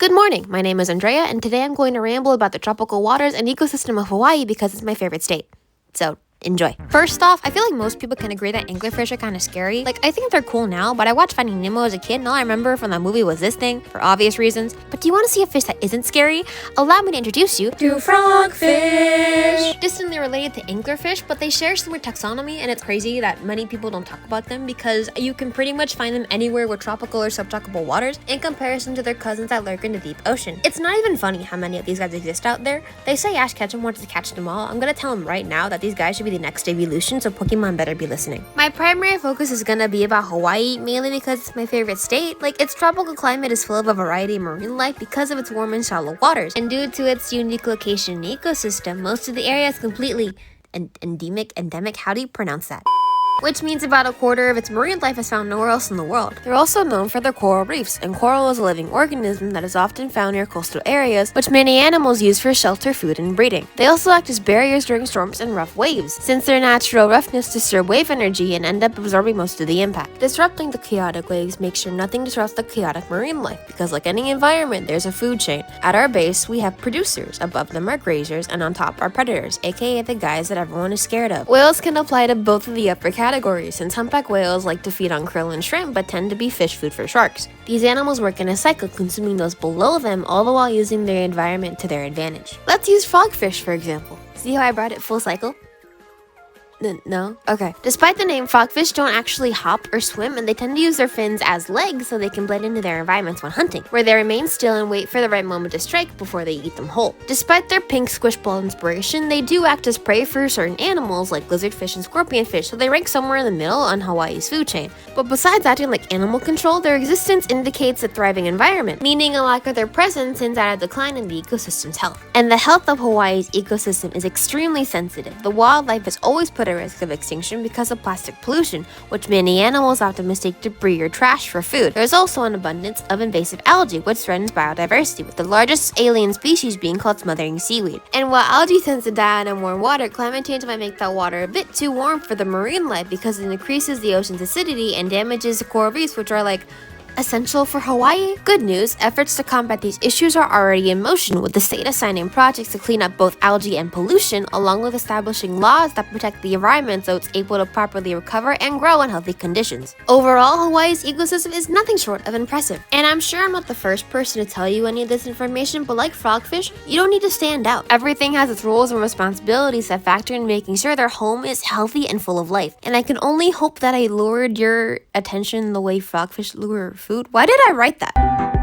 Good morning, my name is Andrea, and today I'm going to ramble about the tropical waters and ecosystem of Hawaii because it's my favorite state. So, enjoy. First off, I feel like most people can agree that anglerfish are kind of scary. Like, I think they're cool now, but I watched Finding Nemo as a kid, and all I remember from that movie was this thing, for obvious reasons. But do you want to see a fish that isn't scary? Allow me to introduce you to frogfish. Distantly related to anglerfish, but they share similar taxonomy, and it's crazy that many people don't talk about them because you can pretty much find them anywhere with tropical or subtropical waters in comparison to their cousins that lurk in the deep ocean. It's not even funny how many of these guys exist out there. They say Ash Ketchum wants to catch them all. I'm gonna tell him right now that these guys should be the next evolution, so Pokemon better be listening. My primary focus is gonna be about Hawaii, mainly because it's my favorite state. Like, its tropical climate is full of a variety of marine life because of its warm and shallow waters, and due to its unique location and ecosystem, most of the area is completely endemic, how do you pronounce that? Which means about a quarter of its marine life is found nowhere else in the world. They're also known for their coral reefs, and coral is a living organism that is often found near coastal areas, which many animals use for shelter, food, and breeding. They also act as barriers during storms and rough waves, since their natural roughness disturb wave energy and end up absorbing most of the impact. Disrupting the chaotic waves makes sure nothing disrupts the chaotic marine life, because like any environment, there's a food chain. At our base, we have producers, above them are grazers, and on top are predators, aka the guys that everyone is scared of. Whales can apply to both of the upper categories, since humpback whales like to feed on krill and shrimp but tend to be fish food for sharks. These animals work in a cycle, consuming those below them, all the while using their environment to their advantage. Let's use frogfish for example. See how I brought it full cycle? No? Okay. Despite the name, frogfish don't actually hop or swim, and they tend to use their fins as legs so they can blend into their environments when hunting, where they remain still and wait for the right moment to strike before they eat them whole. Despite their pink squish ball inspiration, they do act as prey for certain animals like lizardfish and scorpionfish, so they rank somewhere in the middle on Hawaii's food chain. But besides acting like animal control, their existence indicates a thriving environment, meaning a lack of their presence hints at a decline in the ecosystem's health. And the health of Hawaii's ecosystem is extremely sensitive. The wildlife is always put at risk of extinction because of plastic pollution, which many animals often mistake debris or trash for food. There's also an abundance of invasive algae, which threatens biodiversity, with the largest alien species being called smothering seaweed. And while algae tends to die out in warm water, climate change might make that water a bit too warm for the marine life because it increases the ocean's acidity and damages the coral reefs, which are like essential for Hawaii. Good news, efforts to combat these issues are already in motion, with the state assigning projects to clean up both algae and pollution, along with establishing laws that protect the environment so it's able to properly recover and grow in healthy conditions. Overall, Hawaii's ecosystem is nothing short of impressive. And I'm sure I'm not the first person to tell you any of this information, but like frogfish, you don't need to stand out. Everything has its rules and responsibilities that factor in making sure their home is healthy and full of life. And I can only hope that I lured your attention the way frogfish lure food. Why did I write that?